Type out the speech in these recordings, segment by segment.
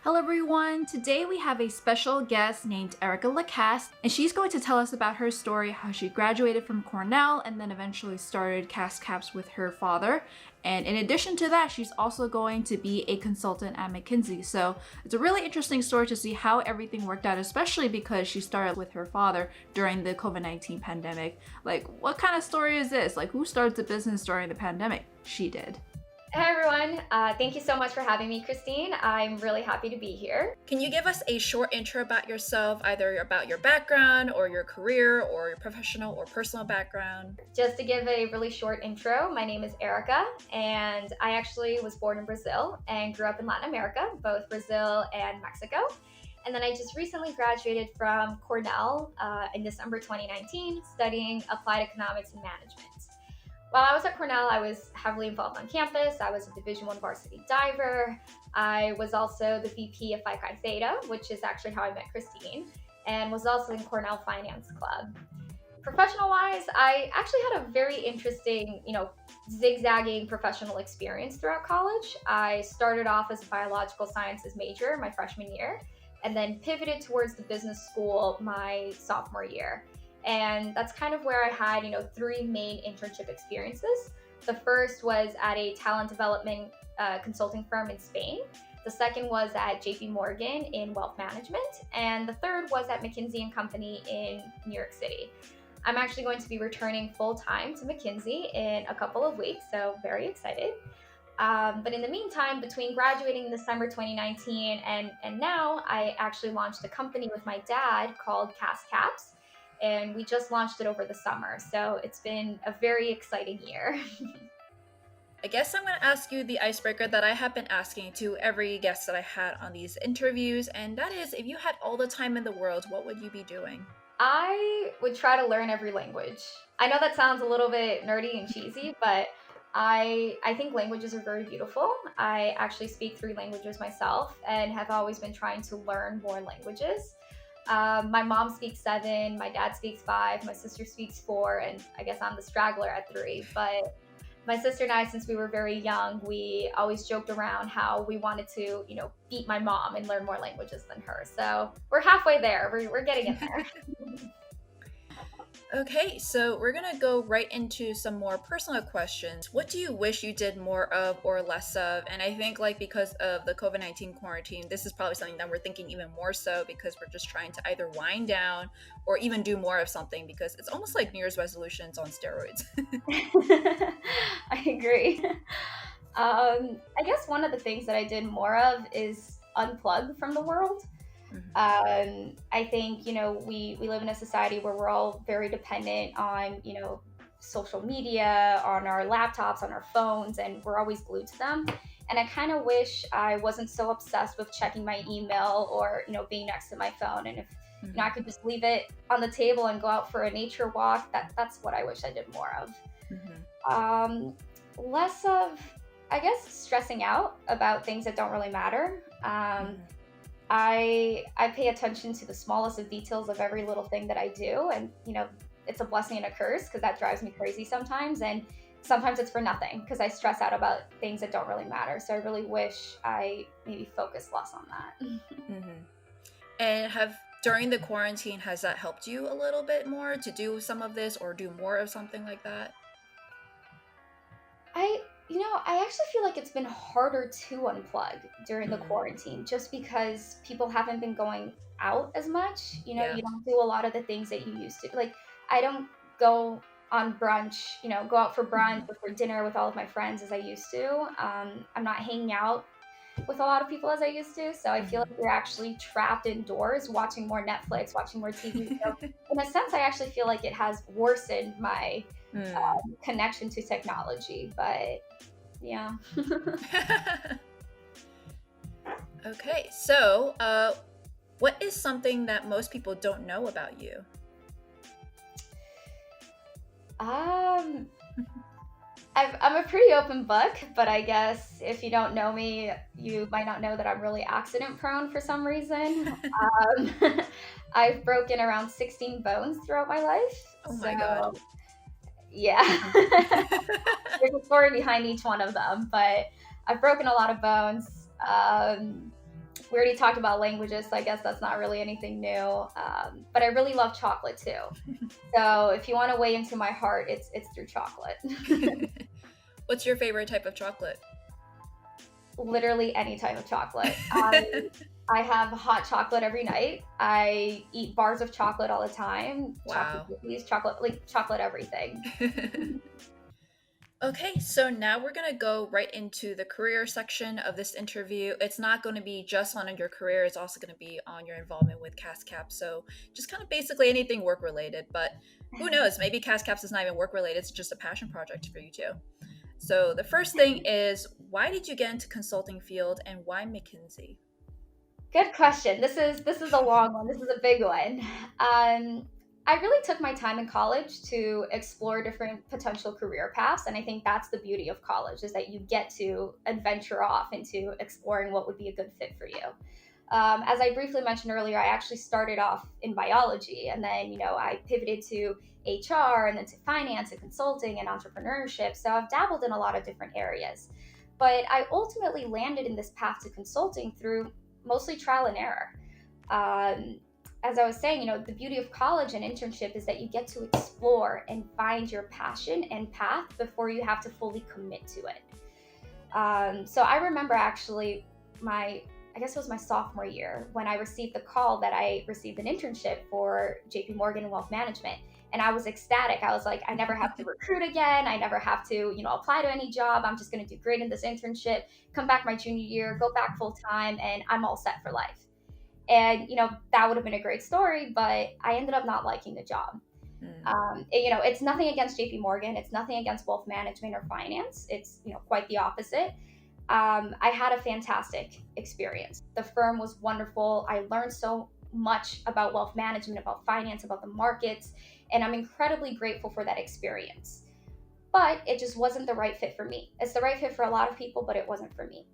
Hello everyone! Today we have a special guest named Erika LaCasse, and she's going to tell us about her story, how she graduated from Cornell and then eventually started CassCaps with her father. And in addition to that, she's also going to be a consultant at McKinsey. So it's a really interesting story to see how everything worked out, especially because she started with her father during the COVID-19 pandemic. Like, what kind of story is this? Like, who started a business during the pandemic? She did. Hi everyone, thank you so much for having me, Christine. I'm really happy to be here. Can you give us a short intro about yourself, either about your background or your career or your professional or personal background? Just to give a really short intro, my name is Erika, and I actually was born in Brazil and grew up in Latin America, both Brazil and Mexico. And then I just recently graduated from Cornell in December 2019, studying applied economics and management. While I was at Cornell, I was heavily involved on campus. I was a Division I varsity diver. I was also the VP of Phi Chi Theta, which is actually how I met Christine, and was also in Cornell Finance Club. Professional-wise, I actually had a very interesting, zigzagging professional experience throughout college. I started off as a biological sciences major my freshman year, and then pivoted towards the business school my sophomore year. And that's kind of where I had, three main internship experiences. The first was at a talent development consulting firm in Spain. The second was at JP Morgan in wealth management. And the third was at McKinsey and Company in New York City. I'm actually going to be returning full-time to McKinsey in a couple of weeks, so very excited. But in the meantime, between graduating in December 2019 and now, I actually launched a company with my dad called CassCaps. And we just launched it over the summer. So it's been a very exciting year. I guess I'm going to ask you the icebreaker that I have been asking to every guest that I had on these interviews. And that is, if you had all the time in the world, what would you be doing? I would try to learn every language. I know that sounds a little bit nerdy and cheesy, but I think languages are very beautiful. I actually speak 3 languages myself and have always been trying to learn more languages. My mom speaks 7, my dad speaks 5, my sister speaks 4, and I guess I'm the straggler at 3. But my sister and I, since we were very young, we always joked around how we wanted to, beat my mom and learn more languages than her. So we're halfway there. We're getting in there. Okay, so we're gonna go right into some more personal questions. What do you wish you did more of or less of? And I think because of the COVID-19 quarantine, this is probably something that we're thinking even more so because we're just trying to either wind down or even do more of something because it's almost like New Year's resolutions on steroids. I agree. I guess one of the things that I did more of is unplug from the world. I think, we live in a society where we're all very dependent on, social media, on our laptops, on our phones, and we're always glued to them. And I kind of wish I wasn't so obsessed with checking my email or, being next to my phone. And if I could just leave it on the table and go out for a nature walk, that's what I wish I did more of. Less of, I guess, stressing out about things that don't really matter. I pay attention to the smallest of details of every little thing that I do. And, it's a blessing and a curse because that drives me crazy sometimes. And sometimes it's for nothing because I stress out about things that don't really matter. So I really wish I maybe focused less on that. And during the quarantine, has that helped you a little bit more to do some of this or do more of something like that? I actually feel like it's been harder to unplug during the quarantine just because people haven't been going out as much. You don't do a lot of the things that you used to. Like, I don't go on brunch, go out for brunch or for dinner with all of my friends as I used to. I'm not hanging out with a lot of people as I used to. So I feel like we're actually trapped indoors watching more Netflix, watching more TV. So in a sense, I actually feel like it has worsened my connection to technology, but yeah. Okay, so what is something that most people don't know about you? I'm a pretty open book, but I guess if you don't know me, you might not know that I'm really accident prone for some reason. I've broken around 16 bones throughout my life. Oh my God. Yeah. There's a story behind each one of them, but I've broken a lot of bones. we already talked about languages, so I guess that's not really anything new. But I really love chocolate too. So if you want to weigh into my heart, it's through chocolate. What's your favorite type of chocolate? Literally any type of chocolate. I have hot chocolate every night. I eat bars of chocolate all the time. Wow. Chocolate cookies, chocolate everything. Okay, so now we're going to go right into the career section of this interview. It's not going to be just on your career, it's also going to be on your involvement with CassCaps. So just kind of basically anything work related, but who knows, maybe CassCaps is not even work related, it's just a passion project for you too. So the first thing is, why did you get into consulting field and why McKinsey? Good question. This is a long one. This is a big one. I really took my time in college to explore different potential career paths, and I think that's the beauty of college, is that you get to adventure off into exploring what would be a good fit for you. As I briefly mentioned earlier, I actually started off in biology, and then I pivoted to HR, and then to finance and consulting and entrepreneurship. So I've dabbled in a lot of different areas, but I ultimately landed in this path to consulting through mostly trial and error. As I was saying, the beauty of college and internship is that you get to explore and find your passion and path before you have to fully commit to it. So I remember actually I guess it was my sophomore year when I received the call that I received an internship for JP Morgan in wealth management. And I was ecstatic. I was like, I never have to recruit again. I never have to, apply to any job. I'm just going to do great in this internship, come back my junior year, go back full time, and I'm all set for life. And, that would have been a great story, but I ended up not liking the job. It's nothing against JP Morgan. It's nothing against wealth management or finance. It's, quite the opposite. I had a fantastic experience. The firm was wonderful. I learned so much about wealth management, about finance, about the markets, and I'm incredibly grateful for that experience. But it just wasn't the right fit for me. It's the right fit for a lot of people, but it wasn't for me.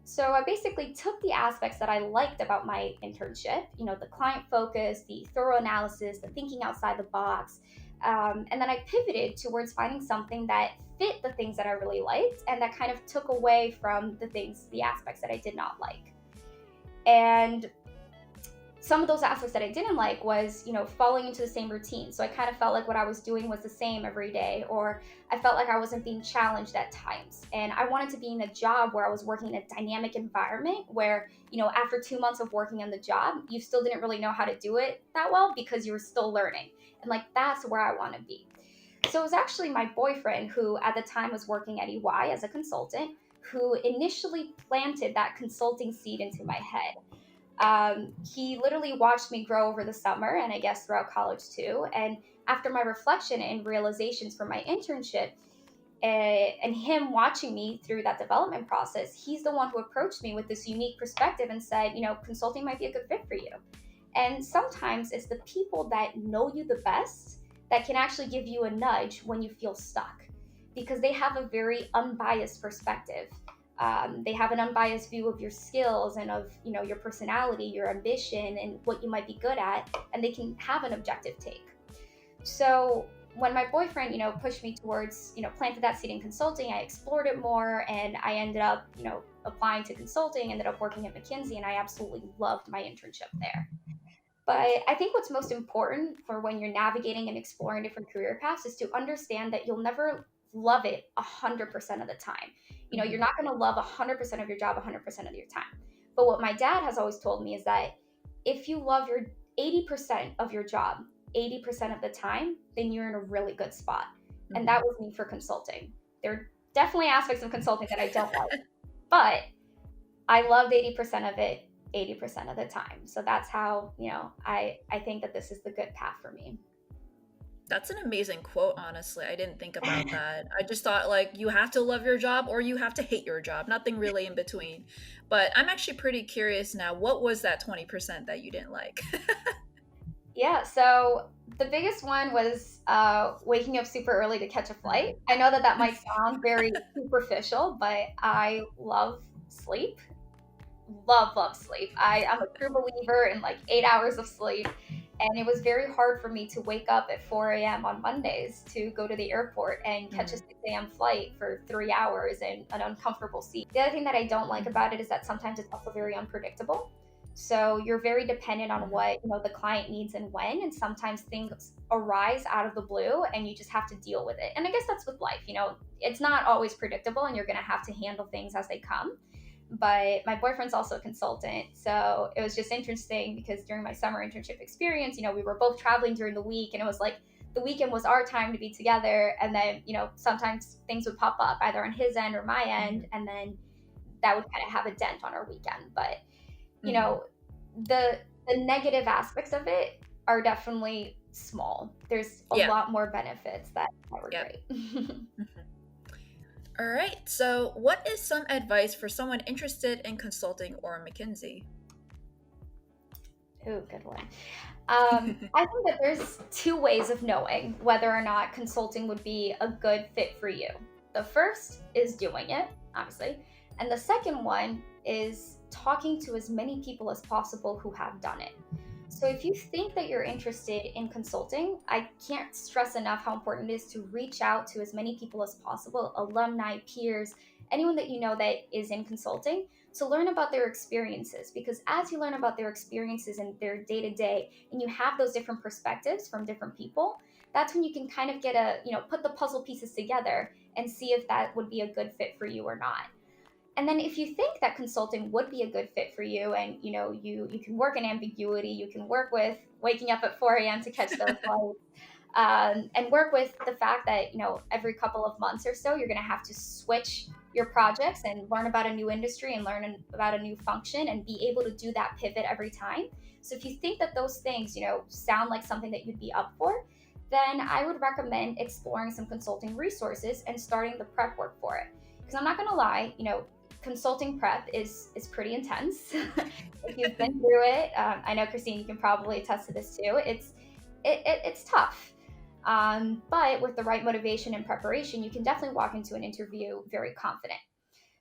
So I basically took the aspects that I liked about my internship, the client focus, the thorough analysis, the thinking outside the box, and then I pivoted towards finding something that fit the things that I really liked and that kind of took away from the aspects that I did not like. And some of those aspects that I didn't like was, falling into the same routine. So I kind of felt like what I was doing was the same every day, or I felt like I wasn't being challenged at times. And I wanted to be in a job where I was working in a dynamic environment where, after 2 months of working on the job, you still didn't really know how to do it that well because you were still learning. And that's where I want to be. So it was actually my boyfriend, who at the time was working at EY as a consultant, who initially planted that consulting seed into my head. He literally watched me grow over the summer, and I guess throughout college too. And after my reflection and realizations for my internship, and him watching me through that development process, he's the one who approached me with this unique perspective and said, consulting might be a good fit for you. And sometimes it's the people that know you the best that can actually give you a nudge when you feel stuck, because they have a very unbiased perspective. They have an unbiased view of your skills and of, your personality, your ambition, and what you might be good at, and they can have an objective take. So when my boyfriend, pushed me towards, planted that seed in consulting, I explored it more, and I ended up, applying to consulting, ended up working at McKinsey, and I absolutely loved my internship there. But I think what's most important for when you're navigating and exploring different career paths is to understand that you'll never love it 100% of the time. You're not going to love 100% of your job 100% of your time. But what my dad has always told me is that if you love your 80% of your job 80% of the time, then you're in a really good spot. And that was me for consulting. There are definitely aspects of consulting that I don't like, but I loved 80% of it 80% of the time. So that's how, I think that this is the good path for me. That's an amazing quote, honestly. I didn't think about that. I just thought you have to love your job or you have to hate your job, nothing really in between. But I'm actually pretty curious now, what was that 20% that you didn't like? Yeah, so the biggest one was waking up super early to catch a flight. I know that might sound very superficial, but I love sleep. Love sleep. I'm a true believer in 8 hours of sleep. And it was very hard for me to wake up at 4 a.m. on Mondays to go to the airport and catch a 6 a.m. flight for 3 hours in an uncomfortable seat. The other thing that I don't like about it is that sometimes it's also very unpredictable. So you're very dependent on what, the client needs and when, and sometimes things arise out of the blue and you just have to deal with it. And I guess that's with life, it's not always predictable and you're going to have to handle things as they come. But my boyfriend's also a consultant. So it was just interesting because during my summer internship experience, we were both traveling during the week, and it was like the weekend was our time to be together. And then, sometimes things would pop up either on his end or my end. And then that would kind of have a dent on our weekend. But, the negative aspects of it are definitely small. There's a lot more benefits that were great. All right. So what is some advice for someone interested in consulting or McKinsey? Ooh, good one. I think that there's two ways of knowing whether or not consulting would be a good fit for you. The first is doing it, obviously. And the second one is talking to as many people as possible who have done it. So if you think that you're interested in consulting, I can't stress enough how important it is to reach out to as many people as possible, alumni, peers, anyone that you know that is in consulting, to learn about their experiences. Because as you learn about their experiences and their day-to-day, and you have those different perspectives from different people, that's when you can kind of get put the puzzle pieces together and see if that would be a good fit for you or not. And then if you think that consulting would be a good fit for you, and you can work in ambiguity, you can work with waking up at 4 a.m. to catch those flights, and work with the fact that every couple of months or so you're going to have to switch your projects and learn about a new industry and learn about a new function and be able to do that pivot every time. So if you think that those things sound like something that you'd be up for, then I would recommend exploring some consulting resources and starting the prep work for it. Because I'm not going to lie, consulting prep is pretty intense. If you've been through it, I know Christine, you can probably attest to this too. It's tough, but with the right motivation and preparation, you can definitely walk into an interview very confident.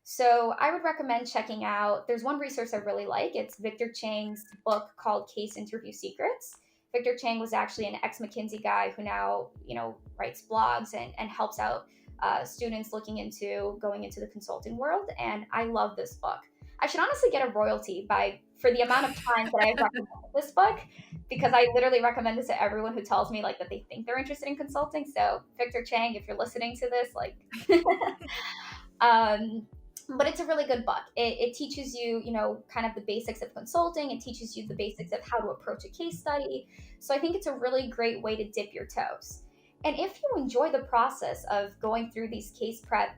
So I would recommend checking out. There's one resource I really like. It's Victor Chang's book called Case Interview Secrets. Victor Chang was actually an ex-McKinsey guy who now writes blogs and helps out students looking into going into the consulting world. And I love this book. I should honestly get a royalty for the amount of times that I've recommended this book, because I literally recommend this to everyone who tells me that they think they're interested in consulting. So Victor Chang, if you're listening to this, but it's a really good book. It teaches you, kind of the basics of consulting. It teaches you the basics of how to approach a case study. So I think it's a really great way to dip your toes. And if you enjoy the process of going through these case prep,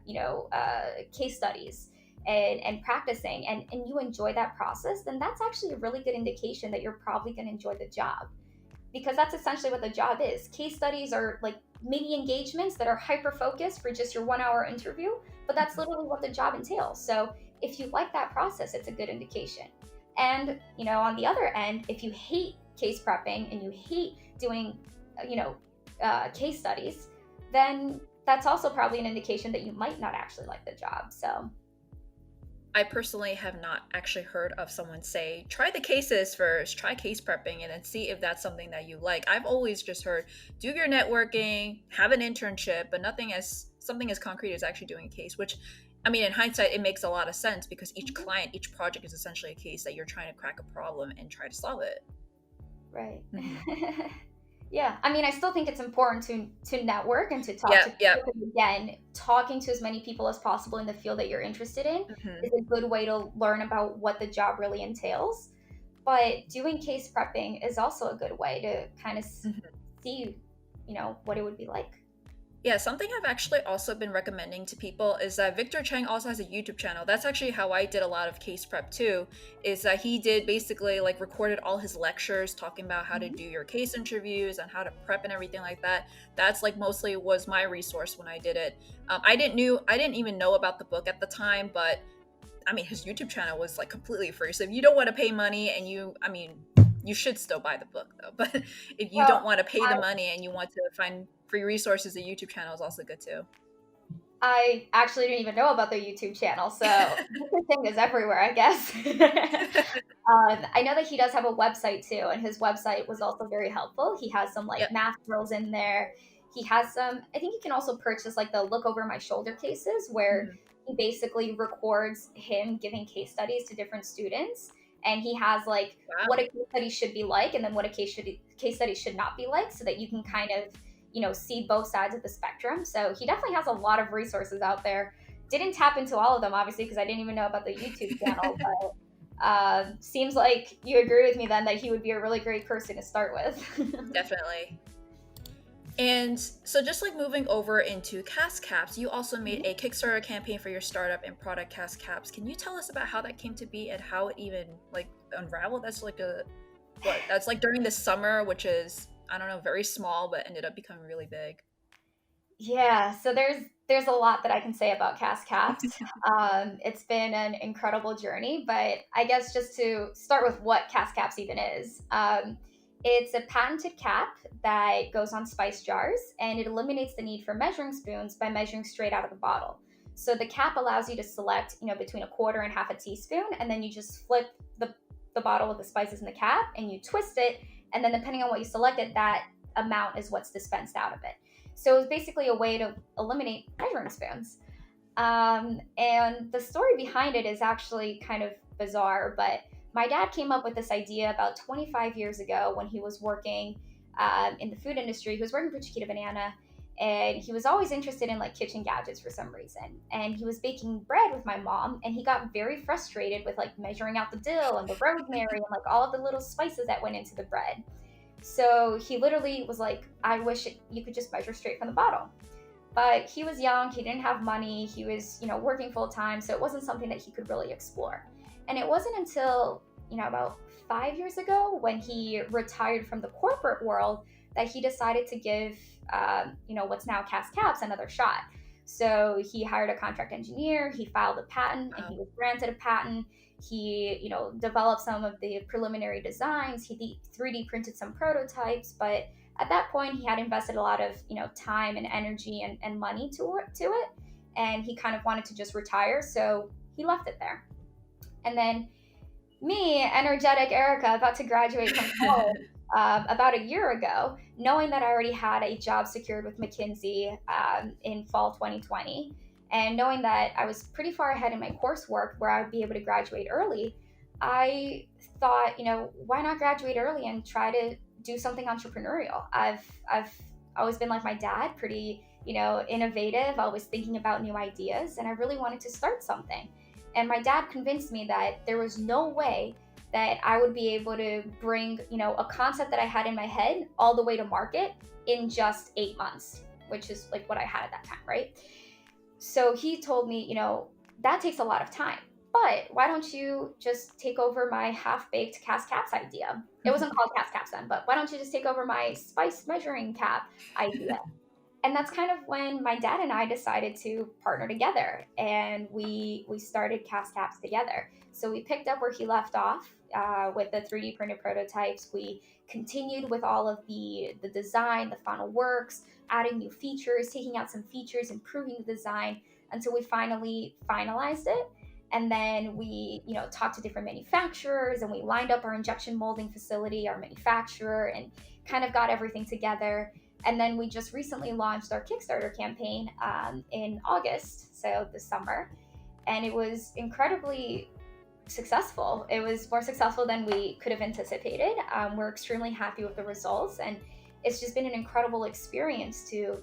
case studies and practicing, and you enjoy that process, then that's actually a really good indication that you're probably going to enjoy the job. Because that's essentially what the job is. Case studies are like mini engagements that are hyper-focused for just your 1 hour interview, but that's literally what the job entails. So if you like that process, it's a good indication. And, on the other end, if you hate case prepping and you hate doing, case studies, then that's also probably an indication that you might not actually like the job. So I personally have not actually heard of someone say, try the cases first, try case prepping, and then see if that's something that you like. I've always just heard, do your networking, have an internship, but something as concrete as actually doing a case, which, I mean, in hindsight, it makes a lot of sense because each client, each project is essentially a case that you're trying to crack a problem and try to solve it. Right. Yeah, I mean, I still think it's important to network and to talk to people. Again, talking to as many people as possible in the field that you're interested in is a good way to learn about what the job really entails. But doing case prepping is also a good way to kind of see, what it would be like. Yeah, something I've actually also been recommending to people is that Victor Chang also has a YouTube channel. That's actually how I did a lot of case prep too, is that he did basically recorded all his lectures talking about how to do your case interviews and how to prep and everything like that. That's mostly was my resource when I did it. I didn't even know about the book at the time, but I mean, his YouTube channel was completely free. So if you don't want to pay money and you should still buy the book though. But if you don't want to pay the money and you want to find free resources, the YouTube channel is also good too. I actually didn't even know about the YouTube channel, so this thing is everywhere, I guess. I know that he does have a website too, and his website was also very helpful. He has some math drills in there. He has some, I think you can also purchase the look over my shoulder cases where he basically records him giving case studies to different students. and he has like Wow. what a case study should be like, and then what a case study should not be like, so that you can kind of see both sides of the spectrum. So he definitely has a lot of resources out there. Didn't tap into all of them, obviously, because I didn't even know about the YouTube channel, but seems like you agree with me then that he would be a really great person to start with. Definitely. And so just like moving over into CassCaps, you also made a Kickstarter campaign for your startup and product CassCaps. Can you tell us about how that came to be and how it even like unraveled? That's like that's like during the summer, which is, I don't know, very small, but ended up becoming really big. Yeah, so there's a lot that I can say about CassCaps. It's been an incredible journey, but I guess just to start with what CassCaps even is. It's a patented cap that goes on spice jars, and it eliminates the need for measuring spoons by measuring straight out of the bottle. So the cap allows you to select, between a quarter and half a teaspoon, and then you just flip the bottle with the spices in the cap, and you twist it, and then depending on what you selected, that amount is what's dispensed out of it. So it's basically a way to eliminate measuring spoons. And the story behind it is actually kind of bizarre, but my dad came up with this idea about 25 years ago when he was working in the food industry. He was working for Chiquita Banana, and he was always interested in like kitchen gadgets for some reason. And he was baking bread with my mom, and he got very frustrated with like measuring out the dill and the rosemary and like all of the little spices that went into the bread. So he literally was like, I wish you could just measure straight from the bottle. But he was young, he didn't have money, he was, working full time, so it wasn't something that he could really explore. And it wasn't until, about 5 years ago when he retired from the corporate world that he decided to give, what's now CassCaps another shot. So he hired a contract engineer, he filed a patent, and he was granted a patent. He, developed some of the preliminary designs. He 3D printed some prototypes, but at that point, he had invested a lot of, time and energy and money to it, and he kind of wanted to just retire, so he left it there. And then me, energetic Erika, about to graduate from college about a year ago, knowing that I already had a job secured with McKinsey in fall 2020, and knowing that I was pretty far ahead in my coursework where I would be able to graduate early, I thought, why not graduate early and try to do something entrepreneurial? I've always been like my dad, pretty, innovative, always thinking about new ideas, and I really wanted to start something. And my dad convinced me that there was no way that I would be able to bring, a concept that I had in my head all the way to market in just 8 months, which is like what I had at that time, right? So he told me, that takes a lot of time, but why don't you just take over my half-baked CassCaps idea? It wasn't called CassCaps then, but why don't you just take over my spice measuring cap idea? And that's kind of when my dad and I decided to partner together, and we started CassCaps together. So we picked up where he left off with the 3D printed prototypes. We continued with all of the design, the final works, adding new features, taking out some features, improving the design until we finally finalized it. And then we, talked to different manufacturers, and we lined up our injection molding facility, our manufacturer, and kind of got everything together. And then we just recently launched our Kickstarter campaign in August, so this summer. And it was incredibly successful. It was more successful than we could have anticipated. We're extremely happy with the results. And it's just been an incredible experience to,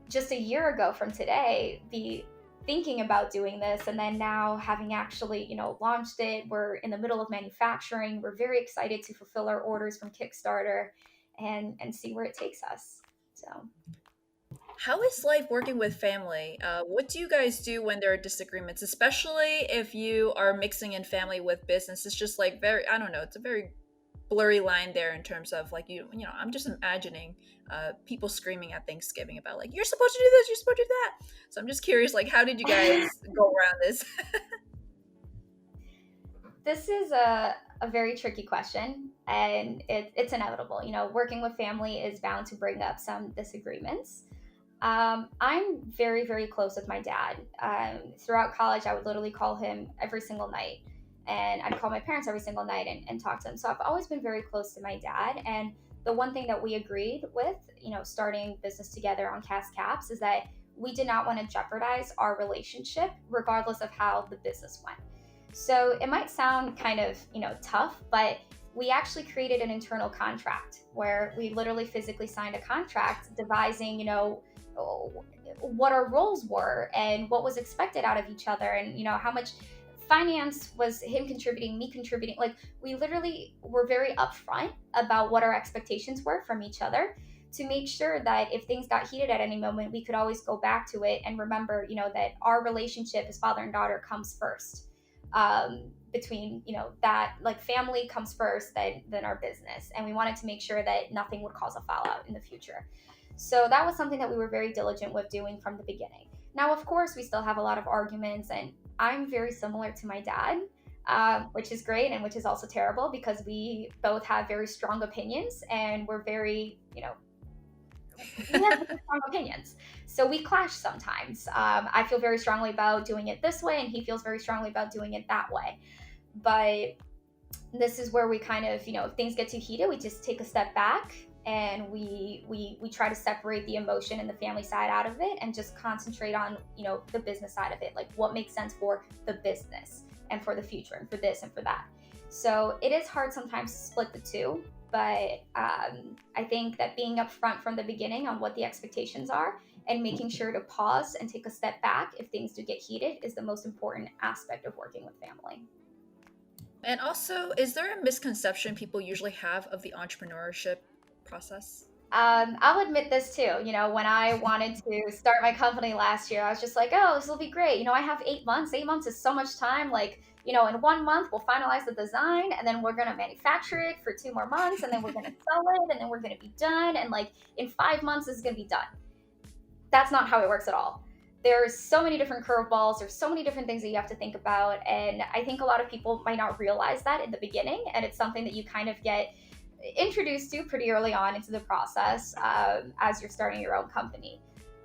just a year ago from today, be thinking about doing this, and then now having actually, launched it. We're in the middle of manufacturing. We're very excited to fulfill our orders from Kickstarter and see where it takes us. So How is life working with family? What do you guys do when there are disagreements, especially if you are mixing in family with business? It's just like very, I don't know, it's a very blurry line there in terms of like, I'm just imagining people screaming at Thanksgiving about like, you're supposed to do this, you're supposed to do that. So I'm just curious, like, how did you guys go around this? this is a very tricky question, and it's inevitable. Working with family is bound to bring up some disagreements. I'm very, very close with my dad. Throughout college, I would literally call him every single night, and I'd call my parents every single night and talk to them. So I've always been very close to my dad. And the one thing that we agreed with, starting business together on CassCaps, is that we did not want to jeopardize our relationship regardless of how the business went. So it might sound kind of, tough, but we actually created an internal contract where we literally physically signed a contract devising, what our roles were and what was expected out of each other, and how much finance was him contributing, me contributing. Like, we literally were very upfront about what our expectations were from each other, to make sure that if things got heated at any moment, we could always go back to it and remember, that our relationship as father and daughter comes first. Between, that, like, family comes first, then our business, and we wanted to make sure that nothing would cause a fallout in the future. So that was something that we were very diligent with doing from the beginning. Now, of course, we still have a lot of arguments, and I'm very similar to my dad, which is great and which is also terrible, because we both have very strong opinions, and we're very, we have very strong opinions. So we clash sometimes. I feel very strongly about doing it this way, and he feels very strongly about doing it that way. But this is where we kind of, if things get too heated, we just take a step back, and we try to separate the emotion and the family side out of it, and just concentrate on, the business side of it, like what makes sense for the business and for the future and for this and for that. So it is hard sometimes to split the two, but I think that being upfront from the beginning on what the expectations are, and making sure to pause and take a step back if things do get heated, is the most important aspect of working with family. And also, is there a misconception people usually have of the entrepreneurship process? I'll admit this too. When I wanted to start my company last year, I was just like, oh, this will be great. I have 8 months. 8 months is so much time. Like, in 1 month, we'll finalize the design, and then we're going to manufacture it for 2 more months, and then we're going to sell it, and then we're going to be done. And like, in 5 months, this is going to be done. That's not how it works at all. There's so many different curveballs. There's so many different things that you have to think about. And I think a lot of people might not realize that in the beginning. And it's something that you kind of get introduced to pretty early on into the process, as you're starting your own company.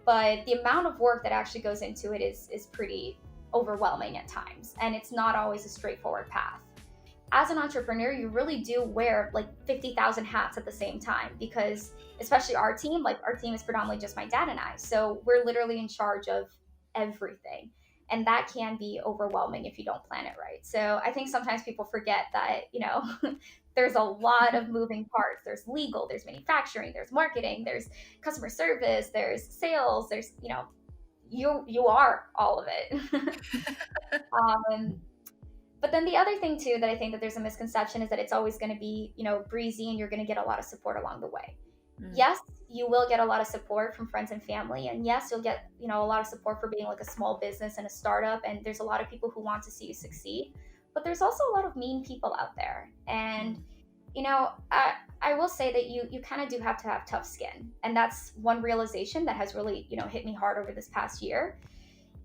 But the amount of work that actually goes into it is pretty overwhelming at times. And it's not always a straightforward path. As an entrepreneur, you really do wear like 50,000 hats at the same time, because especially our team is predominantly just my dad and I. So we're literally in charge of everything. And that can be overwhelming if you don't plan it right. So I think sometimes people forget that, there's a lot of moving parts. There's legal, there's manufacturing, there's marketing, there's customer service, there's sales, there's, you are all of it. But then the other thing too that I think that there's a misconception is that it's always going to be, breezy, and you're going to get a lot of support along the way. Yes, you will get a lot of support from friends and family, and yes, you'll get, a lot of support for being like a small business and a startup, and there's a lot of people who want to see you succeed. But there's also a lot of mean people out there, and I will say that you kind of do have to have tough skin, and that's one realization that has really hit me hard over this past year.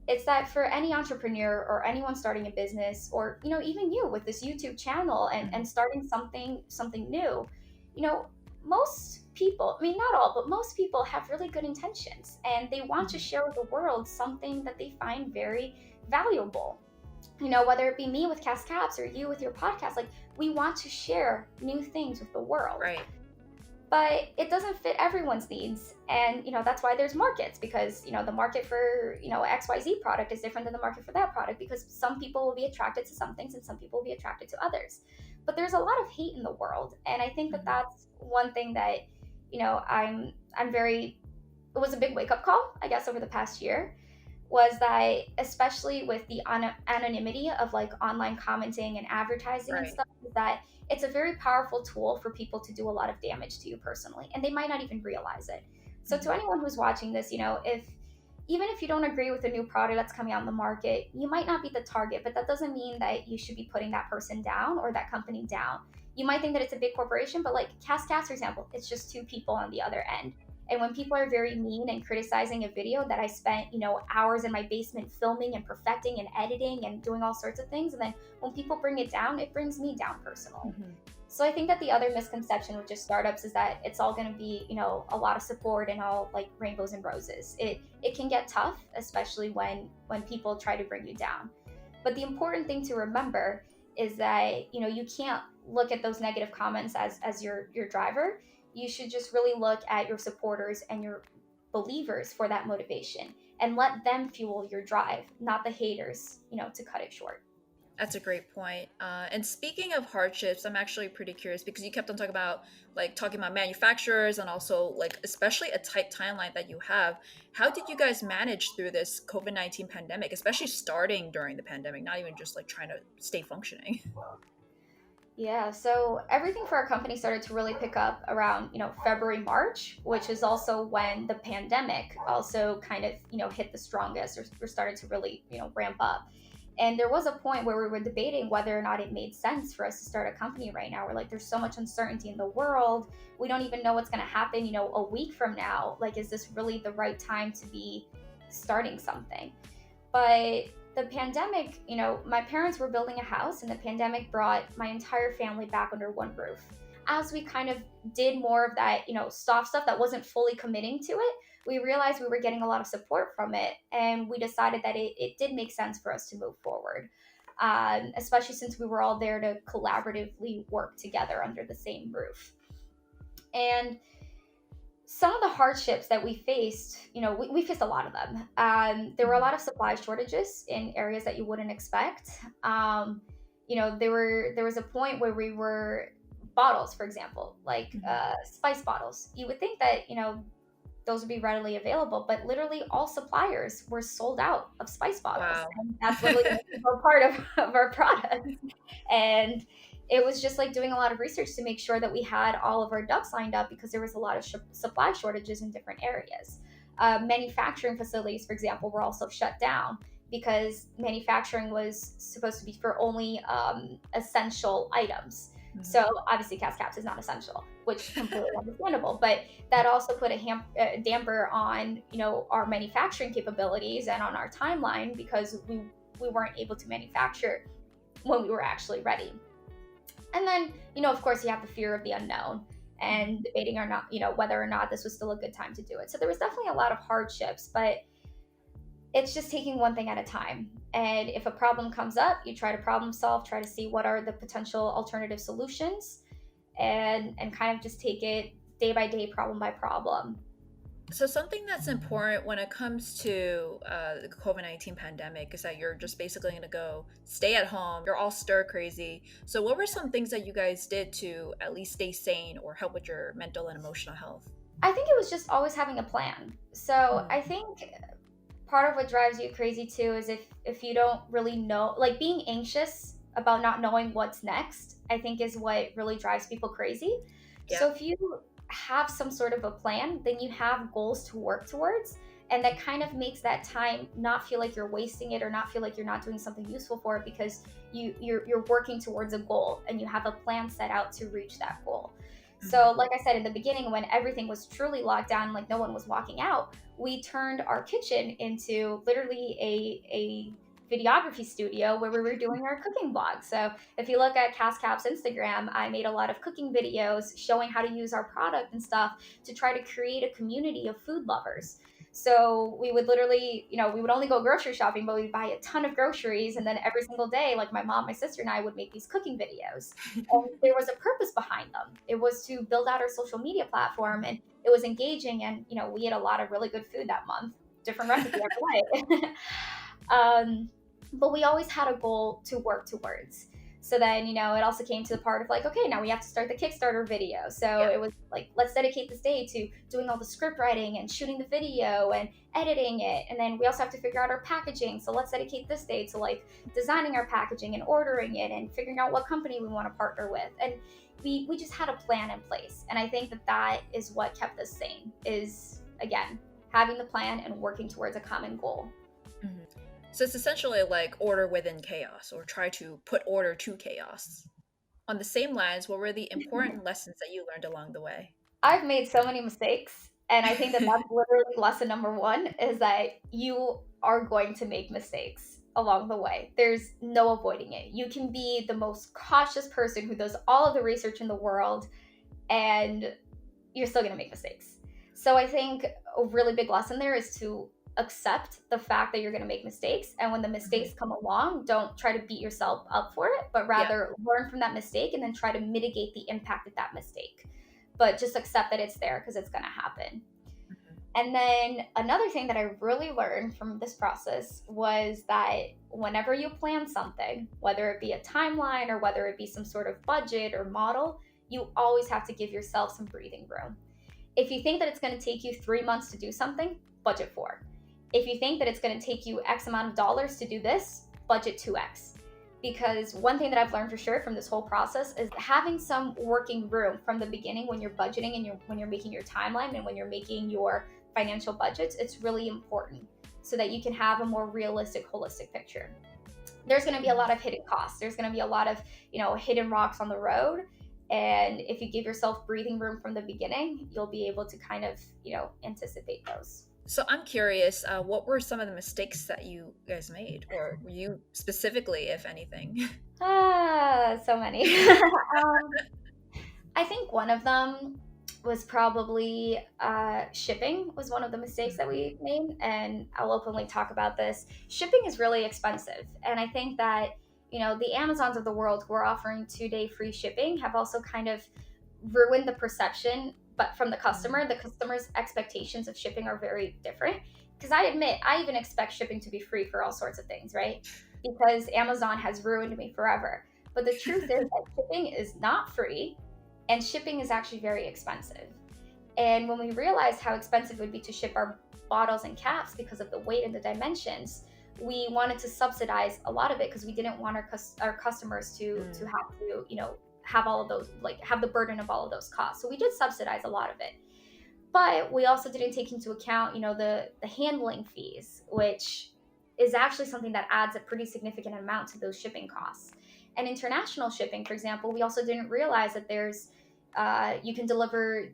It's that for any entrepreneur or anyone starting a business, or even you with this YouTube channel and starting something new, most people, I mean, not all, but most people have really good intentions, and they want to share with the world something that they find very valuable. Whether it be me with CassCaps or you with your podcast, like, we want to share new things with the world. Right. But it doesn't fit everyone's needs. And, that's why there's markets, because, the market for, XYZ product is different than the market for that product, because some people will be attracted to some things and some people will be attracted to others. But there's a lot of hate in the world. And I think that that's one thing that, it was a big wake up call, I guess, over the past year, was that, especially with the anonymity of like online commenting and advertising and stuff, that it's a very powerful tool for people to do a lot of damage to you personally, and they might not even realize it. So to anyone who's watching this, even if you don't agree with a new product that's coming out in the market, you might not be the target, but that doesn't mean that you should be putting that person down or that company down. You might think that it's a big corporation, but like CassCaps, for example, it's just 2 people on the other end. And when people are very mean and criticizing a video that I spent, hours in my basement filming and perfecting and editing and doing all sorts of things, and then when people bring it down, it brings me down personally. So I think that the other misconception with just startups is that it's all going to be, a lot of support and all like rainbows and roses. It can get tough, especially when people try to bring you down. But the important thing to remember is that, you can't look at those negative comments as your driver. You should just really look at your supporters and your believers for that motivation, and let them fuel your drive, not the haters, to cut it short. That's a great point. And speaking of hardships, I'm actually pretty curious because you kept on talking about manufacturers and also like especially a tight timeline that you have. How did you guys manage through this COVID-19 pandemic, especially starting during the pandemic, not even just like trying to stay functioning? Yeah, so everything for our company started to really pick up around, February, March, which is also when the pandemic also kind of, hit the strongest or started to really, ramp up. And there was a point where we were debating whether or not it made sense for us to start a company right now. We're like, there's so much uncertainty in the world. We don't even know what's going to happen, a week from now. Like, is this really the right time to be starting something? But the pandemic, my parents were building a house, and the pandemic brought my entire family back under one roof. As we kind of did more of that, soft stuff that wasn't fully committing to it, we realized we were getting a lot of support from it. And we decided that it did make sense for us to move forward, especially since we were all there to collaboratively work together under the same roof. And some of the hardships that we faced, we faced a lot of them. There were a lot of supply shortages in areas that you wouldn't expect. There was a point where we were bottles, for example, like spice bottles. You would think that, those would be readily available, but literally all suppliers were sold out of spice bottles. Wow. And that's literally a part of our product. And it was just like doing a lot of research to make sure that we had all of our ducks lined up because there was a lot of supply shortages in different areas. Manufacturing facilities, for example, were also shut down because manufacturing was supposed to be for only essential items. So obviously CassCaps is not essential, which completely understandable, but that also put a damper on, our manufacturing capabilities and on our timeline because we weren't able to manufacture when we were actually ready. And then, of course, you have the fear of the unknown and debating or not, whether or not this was still a good time to do it. So there was definitely a lot of hardships, but it's just taking one thing at a time. And if a problem comes up, you try to problem solve, try to see what are the potential alternative solutions, and kind of just take it day by day, problem by problem. So something that's important when it comes to the COVID-19 pandemic is that you're just basically going to go stay at home. You're all stir crazy. So what were some things that you guys did to at least stay sane or help with your mental and emotional health? I think it was just always having a plan. So I think part of what drives you crazy too is if you don't really know, like being anxious about not knowing what's next, I think is what really drives people crazy. Yeah. So if you have some sort of a plan, then you have goals to work towards, and that kind of makes that time not feel like you're wasting it or not feel like you're not doing something useful for it because you're working towards a goal and you have a plan set out to reach that goal. So like I said in the beginning, when everything was truly locked down, like no one was walking out, we turned our kitchen into literally a videography studio where we were doing our cooking vlogs. So if you look at CassCaps Instagram, I made a lot of cooking videos showing how to use our product and stuff to try to create a community of food lovers. So we would literally, we would only go grocery shopping, but we'd buy a ton of groceries. And then every single day, like my mom, my sister, and I would make these cooking videos. And there was a purpose behind them. It was to build out our social media platform, and it was engaging. And, we ate a lot of really good food that month, different recipe every night. But we always had a goal to work towards. So then, it also came to the part of like, okay, now we have to start the Kickstarter video. So it was like, let's dedicate this day to doing all the script writing and shooting the video and editing it. And then we also have to figure out our packaging. So let's dedicate this day to like designing our packaging and ordering it and figuring out what company we want to partner with. And we just had a plan in place. And I think that is what kept us sane is, again, having the plan and working towards a common goal. Mm-hmm. So it's essentially like order within chaos, or try to put order to chaos. On the same lines, what were the important lessons that you learned along the way? I've made so many mistakes, and I think that's literally lesson number one is that you are going to make mistakes along the way. There's no avoiding it. You can be the most cautious person who does all of the research in the world, and you're still going to make mistakes. So I think a really big lesson there is to accept the fact that you're going to make mistakes, and when the mistakes come along, don't try to beat yourself up for it, but rather learn from that mistake and then try to mitigate the impact of that mistake. But just accept that it's there because it's going to happen. And then another thing that I really learned from this process was that whenever you plan something, whether it be a timeline or whether it be some sort of budget or model, you always have to give yourself some breathing room. If you think that it's going to take you 3 months to do something, budget 4. If you think that it's going to take you X amount of dollars to do this, budget 2X. Because one thing that I've learned for sure from this whole process is having some working room from the beginning when you're budgeting and when you're making your timeline and when you're making your financial budgets, it's really important so that you can have a more realistic, holistic picture. There's going to be a lot of hidden costs. There's going to be a lot of, hidden rocks on the road. And if you give yourself breathing room from the beginning, you'll be able to kind of, anticipate those. So I'm curious, what were some of the mistakes that you guys made, or you specifically, if anything? So many. I think one of them was probably shipping was one of the mistakes that we made, and I'll openly talk about this. Shipping is really expensive, and I think that the Amazons of the world who are offering 2-day free shipping have also kind of ruined the perception, but from the customer's expectations of shipping are very different. Because I admit, I even expect shipping to be free for all sorts of things, right? Because Amazon has ruined me forever. But the truth is that shipping is not free, and shipping is actually very expensive. And when we realized how expensive it would be to ship our bottles and caps because of the weight and the dimensions, we wanted to subsidize a lot of it because we didn't want our customers to have to, have all of those, have the burden of all of those costs. So we did subsidize a lot of it. But we also didn't take into account, the handling fees, which is actually something that adds a pretty significant amount to those shipping costs. And international shipping, for example, we also didn't realize that there's you can deliver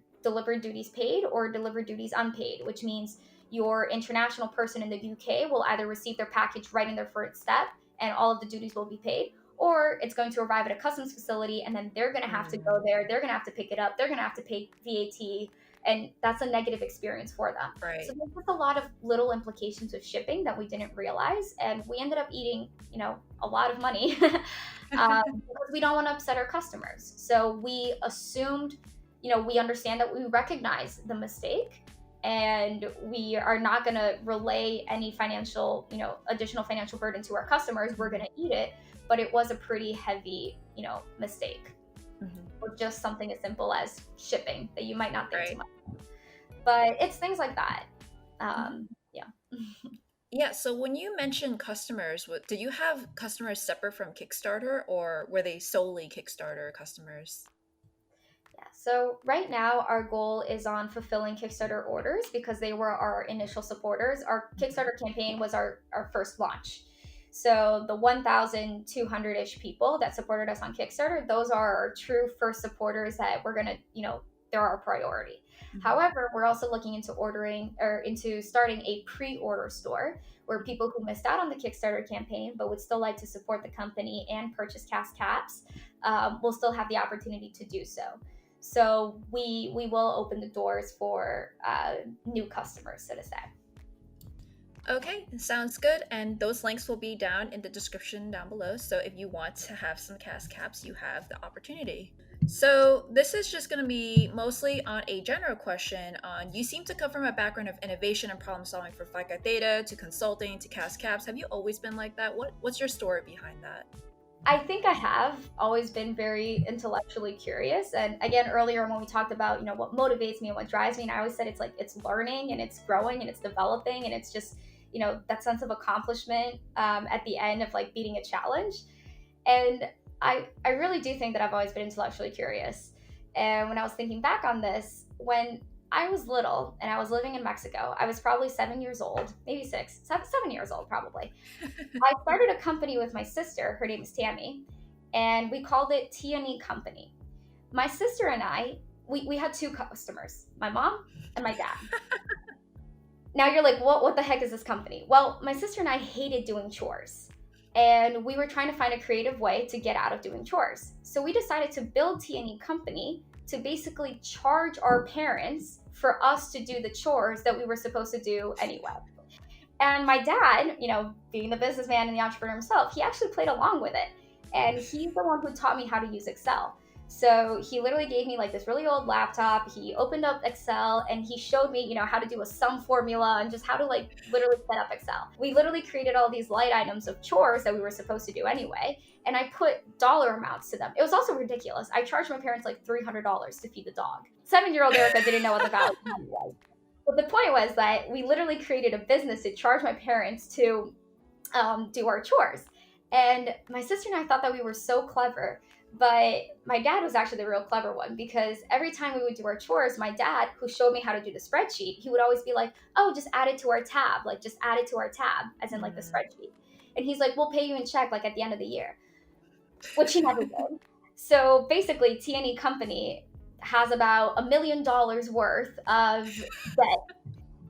duties paid or deliver duties unpaid, which means your international person in the UK will either receive their package right in their first step and all of the duties will be paid, or it's going to arrive at a customs facility and then they're going to have to go there, they're going to have to pick it up, they're going to have to pay VAT, and that's a negative experience for them. Right. So there's just a lot of little implications of shipping that we didn't realize, and we ended up eating, a lot of money because we don't want to upset our customers. So we assumed, we understand that we recognize the mistake, and we are not going to relay any financial, additional financial burden to our customers. We're going to eat it, but it was a pretty heavy, mistake. Or just something as simple as shipping that you might not think too much about. But it's things like that. Yeah. Yeah, so when you mentioned customers, did you have customers separate from Kickstarter, or were they solely Kickstarter customers? Yeah. So right now our goal is on fulfilling Kickstarter orders because they were our initial supporters. Our Kickstarter campaign was our first launch. So the 1,200-ish people that supported us on Kickstarter, those are our true first supporters that we're going to, they're our priority. However, we're also looking into starting a pre-order store where people who missed out on the Kickstarter campaign but would still like to support the company and purchase CassCaps will still have the opportunity to do so. So we will open the doors for new customers, so to say. Okay, sounds good. And those links will be down in the description down below. So if you want to have some CassCaps, you have the opportunity. So this is just going to be mostly on a general question on, you seem to come from a background of innovation and problem solving for Phi Chi Theta to consulting to CassCaps. Have you always been like that? What's your story behind that? I think I have always been very intellectually curious. And again, earlier when we talked about, what motivates me and what drives me, and I always said it's learning and it's growing and it's developing and it's just, that sense of accomplishment at the end of beating a challenge. And I really do think that I've always been intellectually curious. And when I was thinking back on this, when I was little and I was living in Mexico, I was probably 7 years old, maybe 7 years old probably. I started a company with my sister, her name is Tammy, and we called it T&E Company. My sister and I, we had 2 customers, my mom and my dad. Now you're like, what the heck is this company? Well, my sister and I hated doing chores. And we were trying to find a creative way to get out of doing chores. So we decided to build T&E Company to basically charge our parents for us to do the chores that we were supposed to do anyway. And my dad, being the businessman and the entrepreneur himself, he actually played along with it. And he's the one who taught me how to use Excel. So he literally gave me like this really old laptop. He opened up Excel and he showed me, how to do a sum formula and just how to like literally set up Excel. We literally created all these light items of chores that we were supposed to do anyway. And I put dollar amounts to them. It was also ridiculous. I charged my parents like $300 to feed the dog. 7-year-old Erika didn't know what the value of money was. But the point was that we literally created a business to charge my parents to do our chores. And my sister and I thought that we were so clever. But my dad was actually the real clever one, because every time we would do our chores, my dad, who showed me how to do the spreadsheet, he would always be like, oh, just add it to our tab, like just add it to our tab, as in like the spreadsheet. And he's like, we'll pay you in check like at the end of the year, which he never did. So basically, T&E Company has about $1 million worth of debt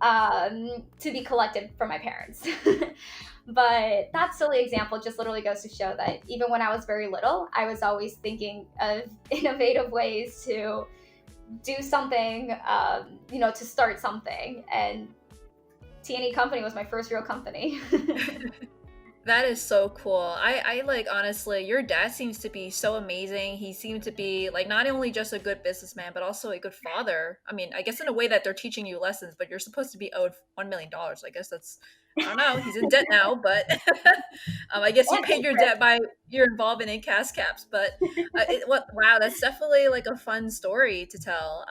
to be collected from my parents. But that silly example just literally goes to show that even when I was very little, I was always thinking of innovative ways to do something, to start something. And T&E Company was my first real company. That is so cool. I like, honestly, your dad seems to be so amazing. He seemed to be like not only just a good businessman, but also a good father. I mean, I guess in a way that they're teaching you lessons, but you're supposed to be owed $1 million. I guess that's, I don't know. He's in debt now, but I guess you paid your debt by your involvement in CassCaps. But wow, that's definitely like a fun story to tell.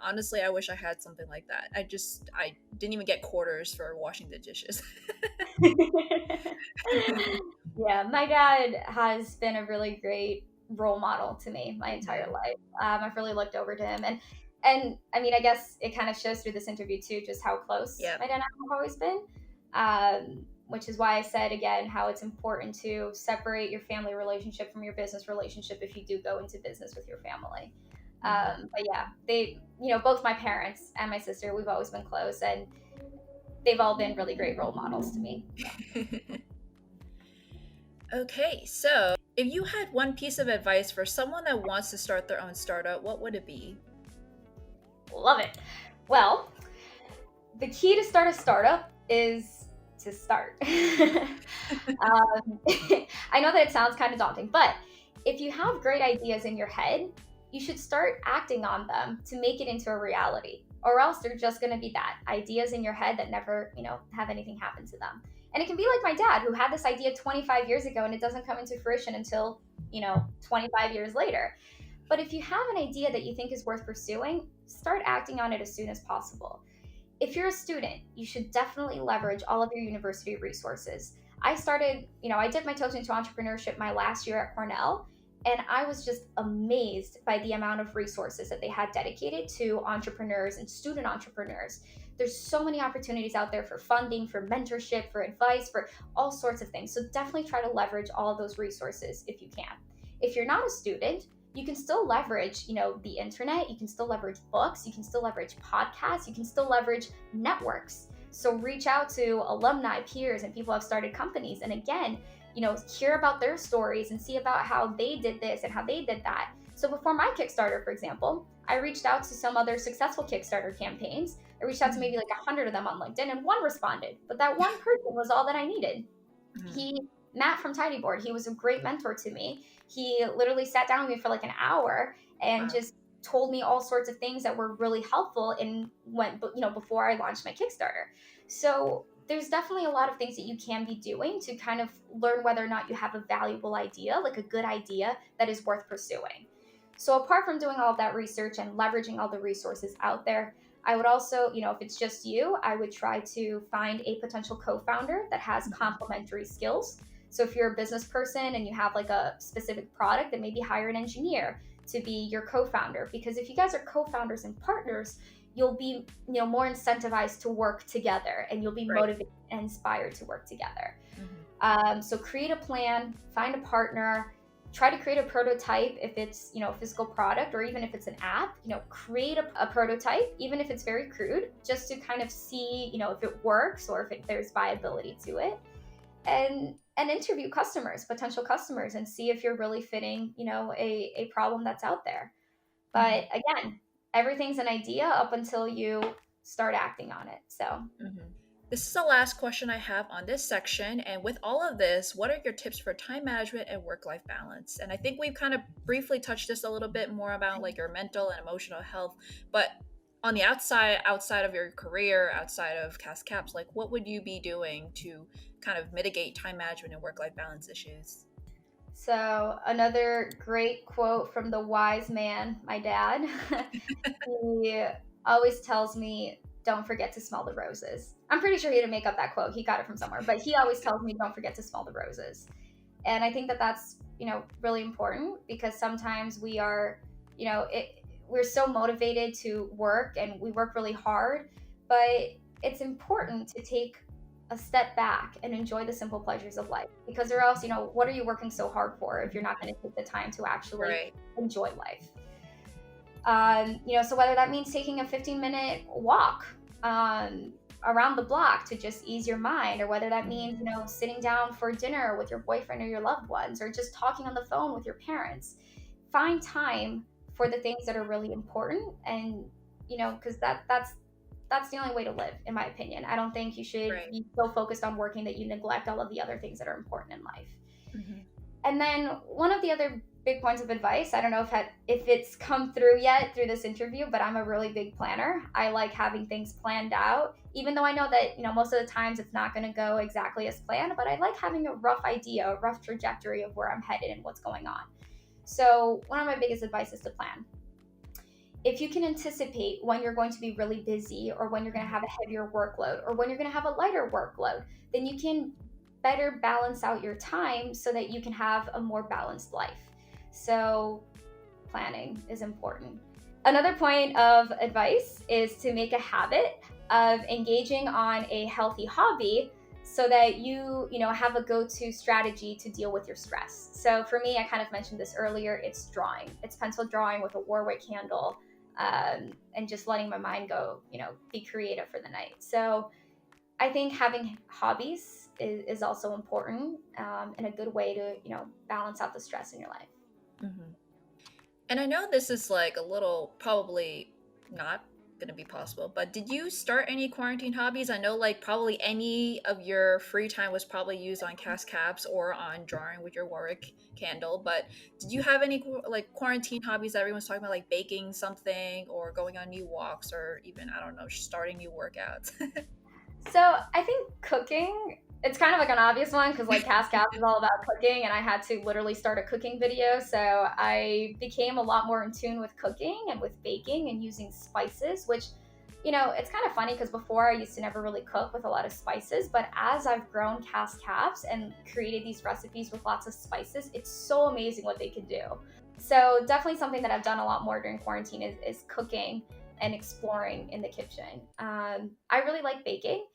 Honestly, I wish I had something like that. I didn't even get quarters for washing the dishes. Yeah, my dad has been a really great role model to me my entire life. I've really looked over to him, and I mean, I guess it kind of shows through this interview too, just how close my dad and I have always been. Which is why I said again how it's important to separate your family relationship from your business relationship if you do go into business with your family. But yeah, they, both my parents and my sister, we've always been close, and they've all been really great role models to me. So. Okay, so if you had one piece of advice for someone that wants to start their own startup, what would it be? Love it. Well, the key to start a startup is to start. I know that it sounds kind of daunting, but if you have great ideas in your head, you should start acting on them to make it into a reality, or else they're just going to be that ideas in your head that never, have anything happen to them. And it can be like my dad, who had this idea 25 years ago and it doesn't come into fruition until, 25 years later. But if you have an idea that you think is worth pursuing, start acting on it as soon as possible. If you're a student, you should definitely leverage all of your university resources. I dipped my toes into entrepreneurship my last year at Cornell, and I was just amazed by the amount of resources that they had dedicated to entrepreneurs and student entrepreneurs. There's so many opportunities out there for funding, for mentorship, for advice, for all sorts of things. So definitely try to leverage all of those resources if you can. If you're not a student, you can still leverage, the internet. You can still leverage books. You can still leverage podcasts. You can still leverage networks. So reach out to alumni, peers, and people who have started companies. And again, hear about their stories and see about how they did this and how they did that. So before my Kickstarter, for example, I reached out to some other successful Kickstarter campaigns. I reached out to maybe like 100 of them on LinkedIn, and one responded. But that one person was all that I needed. Matt from Tidyboard, he was a great mentor to me. He literally sat down with me for like an hour and just told me all sorts of things that were really helpful before I launched my Kickstarter. So there's definitely a lot of things that you can be doing to kind of learn whether or not you have a valuable idea, like a good idea that is worth pursuing. So apart from doing all of that research and leveraging all the resources out there, I would also, if it's just you, I would try to find a potential co-founder that has complementary skills. So if you're a business person and you have like a specific product, then maybe hire an engineer to be your co-founder. Because if you guys are co-founders and partners, you'll be, more incentivized to work together, and you'll be motivated and inspired to work together. So create a plan, find a partner, try to create a prototype if it's, a physical product, or even if it's an app, create a prototype, even if it's very crude, just to kind of see, if it works or if there's viability to it. And interview potential customers, and see if you're really fitting, a problem that's out there. But again, everything's an idea up until you start acting on it. So This is the last question I have on this section. And with all of this, what are your tips for time management and work-life balance? And I think we've kind of briefly touched this a little bit more about like your mental and emotional health, but on the outside of your career, outside of CassCaps, like what would you be doing to kind of mitigate time management and work-life balance issues? So, another great quote from the wise man, my dad. He always tells me, don't forget to smell the roses. I'm pretty sure he didn't make up that quote. He got it from somewhere, but he always tells me, don't forget to smell the roses. And I think that that's, really important because sometimes we are, we're so motivated to work and we work really hard, but it's important to take a step back and enjoy the simple pleasures of life because or else, what are you working so hard for if you're not going to take the time to actually Right. enjoy life? So whether that means taking a 15-minute walk around the block to just ease your mind, or whether that means, sitting down for dinner with your boyfriend or your loved ones, or just talking on the phone with your parents, find time for the things that are really important. And, because that's the only way to live, in my opinion. I don't think you should Right. be so focused on working that you neglect all of the other things that are important in life. Mm-hmm. And then one of the other big points of advice, I don't know if it's come through yet through this interview, but I'm a really big planner. I like having things planned out, even though I know that, most of the times it's not going to go exactly as planned, but I like having a rough idea, a rough trajectory of where I'm headed and what's going on. So one of my biggest advice is to plan. If you can anticipate when you're going to be really busy or when you're going to have a heavier workload or when you're going to have a lighter workload, then you can better balance out your time so that you can have a more balanced life. So planning is important. Another point of advice is to make a habit of engaging on a healthy hobby so that you have a go-to strategy to deal with your stress. So for me, I kind of mentioned this earlier, it's drawing. It's pencil drawing with a Warwick candle, and just letting my mind go, be creative for the night. So I think having hobbies is also important, and a good way to, balance out the stress in your life. Mm-hmm. And I know this is like a little probably not going to be possible, but did you start any quarantine hobbies? I know like probably any of your free time was probably used on CassCaps or on drawing with your Warwick candle, but did you have any like quarantine hobbies that everyone's talking about, like baking something or going on new walks or even, I don't know, starting new workouts? So I think cooking, it's kind of like an obvious one because like CassCap is all about cooking and I had to literally start a cooking video. So I became a lot more in tune with cooking and with baking and using spices, which, it's kind of funny because before I used to never really cook with a lot of spices. But as I've grown CassCaps and created these recipes with lots of spices, it's so amazing what they can do. So definitely something that I've done a lot more during quarantine is cooking and exploring in the kitchen. I really like baking.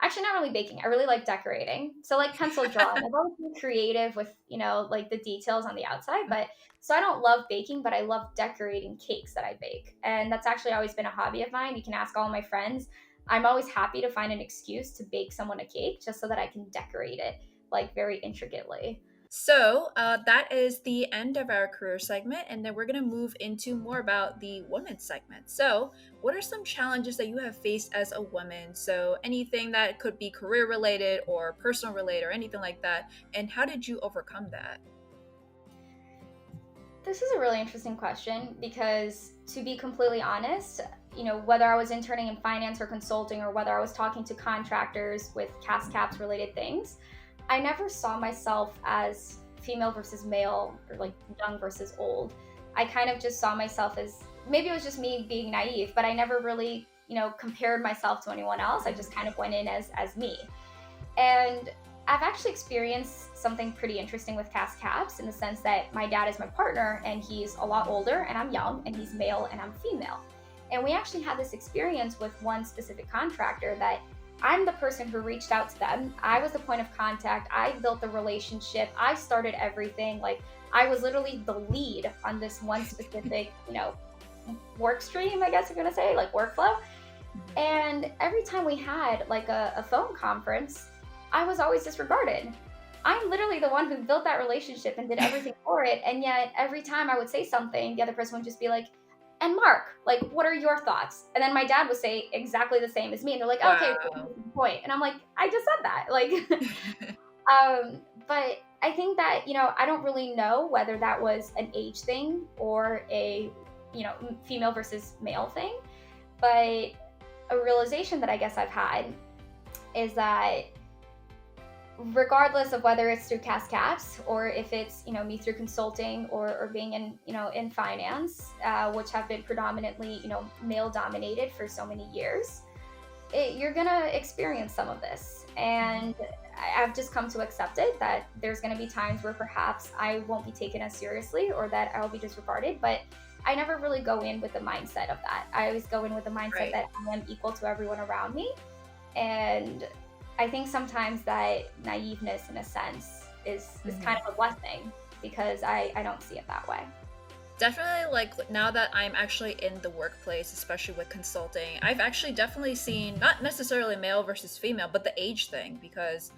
Actually, not really baking. I really like decorating. So like pencil drawing. I've always been creative with, like the details on the outside, but so I don't love baking, but I love decorating cakes that I bake. And that's actually always been a hobby of mine. You can ask all my friends. I'm always happy to find an excuse to bake someone a cake just so that I can decorate it like very intricately. So that is the end of our career segment, and then we're going to move into more about the women's segment. So, what are some challenges that you have faced as a woman? So, anything that could be career related or personal related or anything like that, and how did you overcome that? This is a really interesting question because, to be completely honest, whether I was interning in finance or consulting or whether I was talking to contractors with CassCaps related things, I never saw myself as female versus male or like young versus old. I kind of just saw myself as, maybe it was just me being naive, but I never really, compared myself to anyone else. I just kind of went in as me. And I've actually experienced something pretty interesting with CassCaps in the sense that my dad is my partner and he's a lot older and I'm young, and he's male and I'm female. And we actually had this experience with one specific contractor that I'm the person who reached out to them. I was the point of contact. I built the relationship. I started everything. Like I was literally the lead on this one specific, work stream, I guess you're gonna say, like workflow. And every time we had like a phone conference, I was always disregarded. I'm literally the one who built that relationship and did everything for it. And yet every time I would say something, the other person would just be like, and Mark, like, what are your thoughts? And then my dad would say exactly the same as me. And they're like, okay, Wow. point. And I'm like, I just said that. Like, but I think that, I don't really know whether that was an age thing or a, female versus male thing. But a realization that I guess I've had is that regardless of whether it's through CassCaps or if it's me through consulting or being in finance, which have been predominantly male dominated for so many years, you're gonna experience some of this, and I've just come to accept it, that there's gonna be times where perhaps I won't be taken as seriously or that I will be disregarded, but I never really go in with the mindset of that. I always go in with the mindset Right. that I am equal to everyone around me. And I think sometimes that naiveness, in a sense, is kind of a blessing, because I don't see it that way. Definitely, like now that I'm actually in the workplace, especially with consulting, I've actually definitely seen not necessarily male versus female, but the age thing, because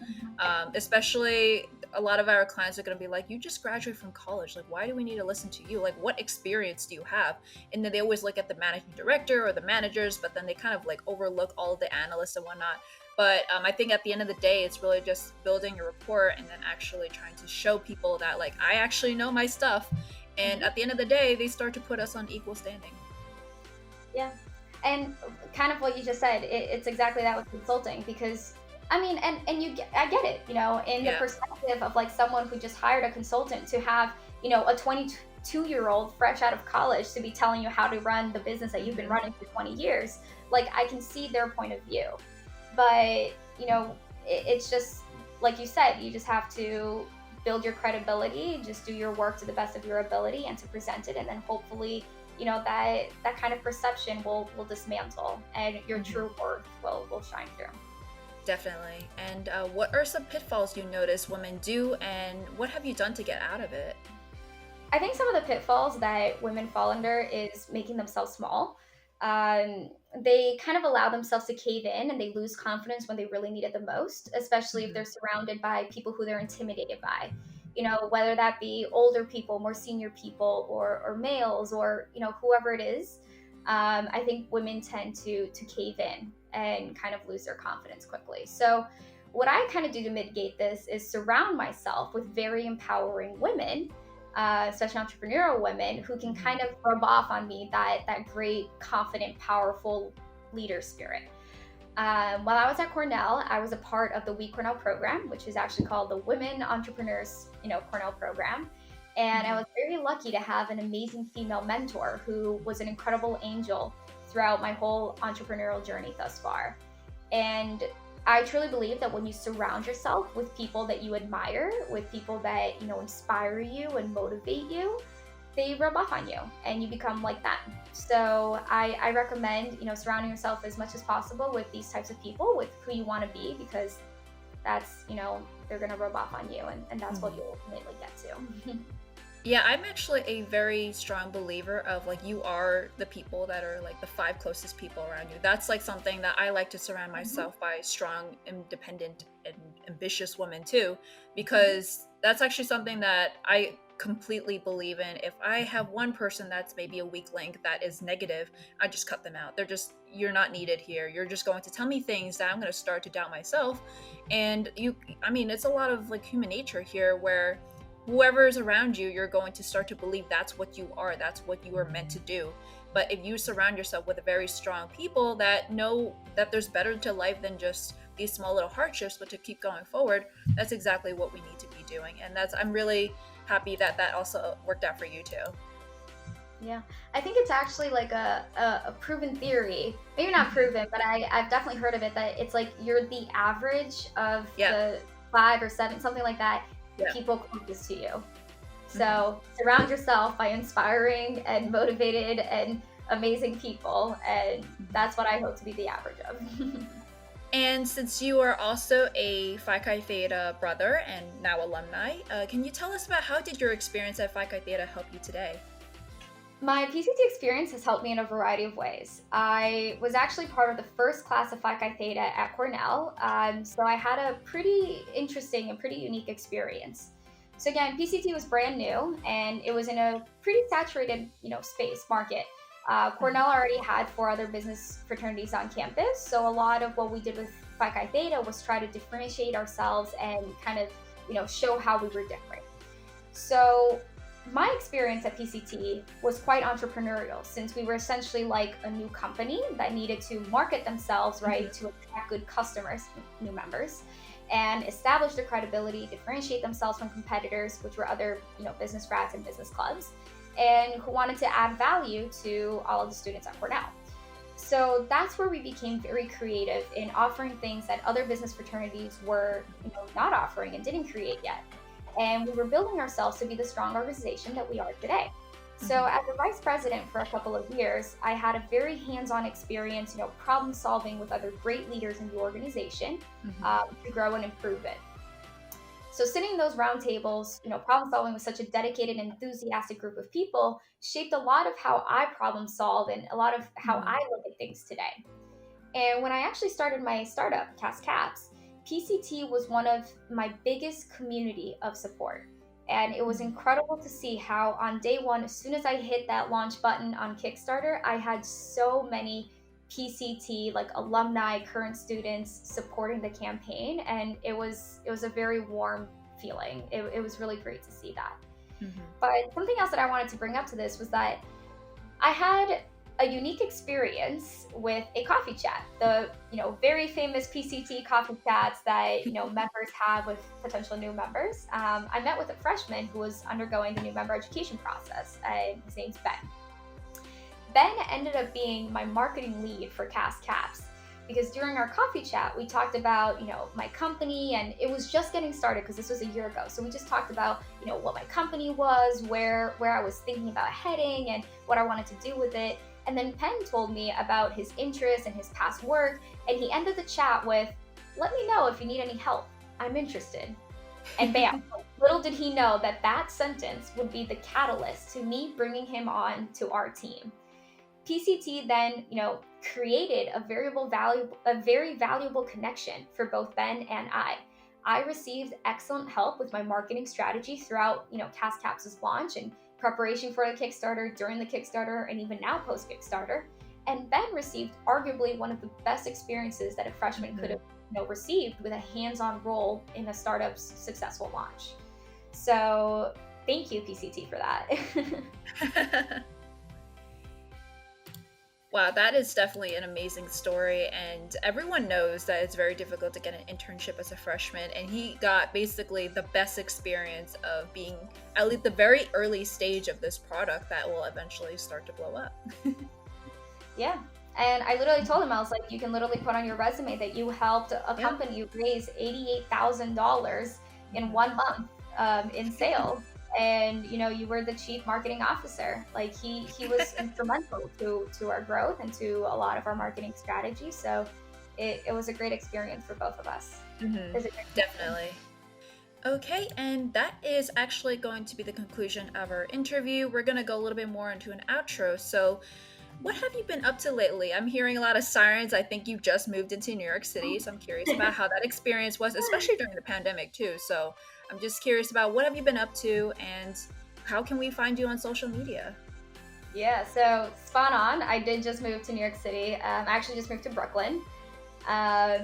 especially a lot of our clients are going to be like, you just graduated from college. Like, why do we need to listen to you? Like, what experience do you have? And then they always look at the managing director or the managers, but then they kind of like overlook all of the analysts and whatnot. But I think at the end of the day, it's really just building a rapport and then actually trying to show people that like I actually know my stuff. And at the end of the day, they start to put us on equal standing. Yeah. And kind of what you just said, it's exactly that with consulting, because I mean, I get it, in the Yeah. perspective of like someone who just hired a consultant to have, a 22-year-old fresh out of college to be telling you how to run the business that you've been running for 20 years. Like, I can see their point of view. But, it's just, like you said, you just have to build your credibility, just do your work to the best of your ability and to present it. And then hopefully, that kind of perception will dismantle and your true worth will shine through. Definitely. And what are some pitfalls you notice women do, and what have you done to get out of it? I think some of the pitfalls that women fall under is making themselves small. They kind of allow themselves to cave in and they lose confidence when they really need it the most, especially if they're surrounded by people who they're intimidated by. Whether that be older people, more senior people, or males, or whoever it is. I think women tend to cave in and kind of lose their confidence quickly. So what I kind of do to mitigate this is surround myself with very empowering women, especially entrepreneurial women, who can kind of rub off on me that great, confident, powerful leader spirit. While I was at Cornell, I was a part of the We Cornell program, which is actually called the Women Entrepreneurs, Cornell program. And I was very lucky to have an amazing female mentor who was an incredible angel throughout my whole entrepreneurial journey thus far. And I truly believe that when you surround yourself with people that you admire, with people that, inspire you and motivate you, they rub off on you and you become like them. So I recommend, surrounding yourself as much as possible with these types of people, with who you want to be, because that's, they're going to rub off on you, and that's what you'll ultimately get to. Yeah, I'm actually a very strong believer of like you are the people that are like the 5 closest people around you. That's like something that I like to surround myself by strong, independent, and ambitious women too, because that's actually something that I completely believe in. If I have one person that's maybe a weak link that is negative, I just cut them out. You're not needed here. You're just going to tell me things that I'm going to start to doubt myself. And it's a lot of like human nature here where whoever is around you, you're going to start to believe that's what you are, that's what you are meant to do. But if you surround yourself with very strong people that know that there's better to life than just these small little hardships, but to keep going forward, that's exactly what we need to be doing. And I'm really happy that also worked out for you too. Yeah, I think it's actually like a proven theory. Maybe not proven, but I've definitely heard of it, that it's like you're the average of the 5 or 7, something like that, people closest to you. So surround yourself by inspiring and motivated and amazing people, and that's what I hope to be the average of. And since you are also a Phi Chi Theta brother and now alumni, can you tell us about how did your experience at Phi Chi Theta help you today? My PCT experience has helped me in a variety of ways. I was actually part of the first class of Phi Chi Theta at Cornell, so I had a pretty interesting and pretty unique experience. So again, PCT was brand new, and it was in a pretty saturated, space market. Cornell already had 4 other business fraternities on campus, so a lot of what we did with Phi Chi Theta was try to differentiate ourselves and kind of, show how we were different. So my experience at PCT was quite entrepreneurial, since we were essentially like a new company that needed to market themselves, right, to attract good customers, new members, and establish their credibility, differentiate themselves from competitors, which were other, business frats and business clubs, and who wanted to add value to all of the students at Cornell. So that's where we became very creative in offering things that other business fraternities were, not offering and didn't create yet. And we were building ourselves to be the strong organization that we are today. So as a vice president for a couple of years, I had a very hands-on experience, problem solving with other great leaders in the organization to grow and improve it. So sitting in those round tables, problem solving with such a dedicated and enthusiastic group of people shaped a lot of how I problem solve and a lot of how I look at things today. And when I actually started my startup, CassCaps, PCT was one of my biggest community of support. And it was incredible to see how on day one, as soon as I hit that launch button on Kickstarter, I had so many PCT like alumni, current students supporting the campaign, and it was a very warm feeling. It was really great to see that. But something else that I wanted to bring up to this was that I had a unique experience with a coffee chat, the very famous PCT coffee chats that members have with potential new members. I met with a freshman who was undergoing the new member education process. His name's Ben. Ben ended up being my marketing lead for CassCaps, because during our coffee chat we talked about my company, and it was just getting started because this was a year ago. So we just talked about what my company was, where I was thinking about heading, and what I wanted to do with it. And then Penn told me about his interests and his past work, and he ended the chat with, "Let me know if you need any help. I'm interested." And bam, little did he know that that sentence would be the catalyst to me bringing him on to our team. PCT then, created a very valuable connection for both Ben and I. I received excellent help with my marketing strategy throughout, CassCaps' launch and preparation for the Kickstarter, during the Kickstarter, and even now post Kickstarter. And Ben received arguably one of the best experiences that a freshman could have, received with a hands-on role in a startup's successful launch. So thank you, PCT, for that. Wow, that is definitely an amazing story, and everyone knows that it's very difficult to get an internship as a freshman, and he got basically the best experience of being at least the very early stage of this product that will eventually start to blow up. Yeah. And I literally told him, I was like, you can literally put on your resume that you helped a company raise $88,000 in 1 month in sales. And you were the chief marketing officer. Like he was instrumental to our growth and to a lot of our marketing strategy. So it was a great experience for both of us. Definitely. Okay, and that is actually going to be the conclusion of our interview. We're going to go a little bit more into an outro. So what have you been up to lately? I'm hearing a lot of sirens. I think you just moved into New York City, so I'm curious about how that experience was, especially during the pandemic too. So I'm just curious about what have you been up to, and how can we find you on social media? Yeah, so spot on. I did just move to New York City. I actually just moved to Brooklyn.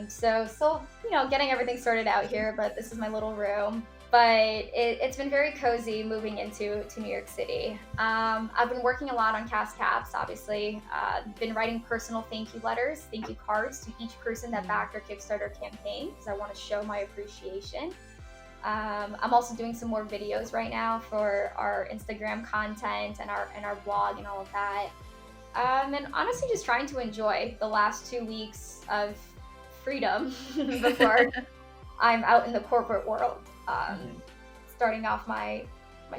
So still, getting everything sorted out here, but this is my little room. But it's been very cozy moving into New York City. I've been working a lot on CassCaps, obviously. Been writing personal thank you letters, thank you cards to each person that backed our Kickstarter campaign, because I want to show my appreciation. I'm also doing some more videos right now for our Instagram content and our blog and all of that. And honestly, just trying to enjoy the last 2 weeks of freedom before I'm out in the corporate world. Starting off my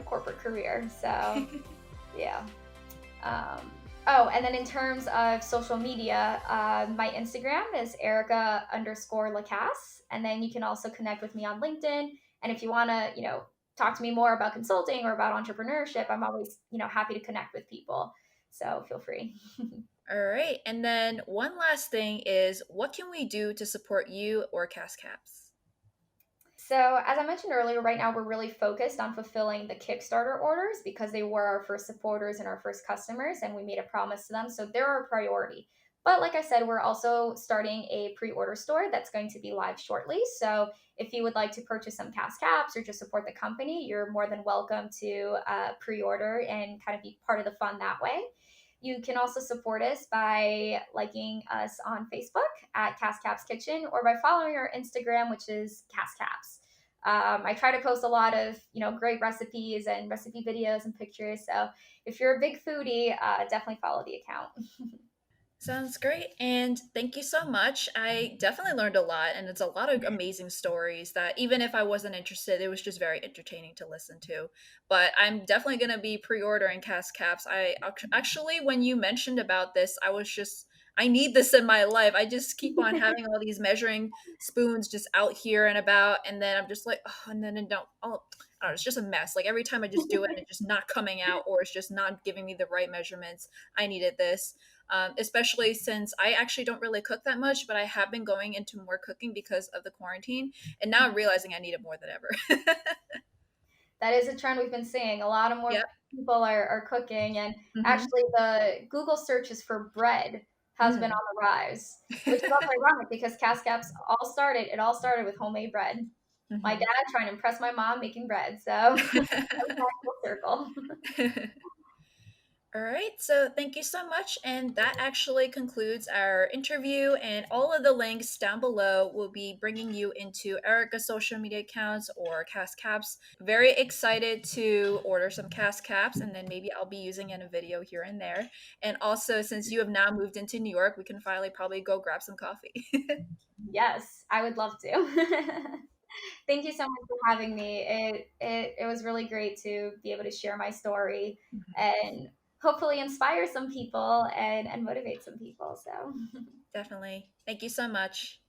corporate career. So yeah. And then in terms of social media, my Instagram is Erika_LaCasse. And then you can also connect with me on LinkedIn. And if you want to, talk to me more about consulting or about entrepreneurship, I'm always, happy to connect with people. So feel free. All right. And then one last thing is, what can we do to support you or CassCaps? So, as I mentioned earlier, right now we're really focused on fulfilling the Kickstarter orders because they were our first supporters and our first customers, and we made a promise to them. So, they're our priority. But, like I said, we're also starting a pre order store that's going to be live shortly. So, if you would like to purchase some CassCaps or just support the company, you're more than welcome to pre order and kind of be part of the fun that way. You can also support us by liking us on Facebook at CassCaps Kitchen or by following our Instagram, which is CassCaps. I try to post a lot of great recipes and recipe videos and pictures. So if you're a big foodie, definitely follow the account. Sounds great. And thank you so much. I definitely learned a lot, and it's a lot of amazing stories that even if I wasn't interested, it was just very entertaining to listen to. But I'm definitely going to be pre ordering CassCaps. Actually, when you mentioned about this, I was just, I need this in my life. I just keep on having all these measuring spoons just out here and about, and then I'm just like, oh, and then it don't, oh, I don't know, it's just a mess. Like every time I just do it and it's just not coming out or it's just not giving me the right measurements. I needed this, especially since I actually don't really cook that much, but I have been going into more cooking because of the quarantine, and now I'm realizing I need it more than ever. That is a trend we've been seeing. A lot of more Yep. people are cooking, and Mm-hmm. actually, the Google searches for bread has been Mm. on the rise, which is also ironic because CassCaps it all started with homemade bread. My Mm-hmm. dad trying to impress my mom making bread, so comes back full circle. All right, so thank you so much. And that actually concludes our interview. And all of the links down below will be bringing you into Erica's social media accounts or CassCaps. Very excited to order some CassCaps, and then maybe I'll be using it in a video here and there. And also, since you have now moved into New York, we can finally probably go grab some coffee. Yes, I would love to. Thank you so much for having me. It was really great to be able to share my story and hopefully inspire some people and motivate some people. So Definitely. Thank you so much.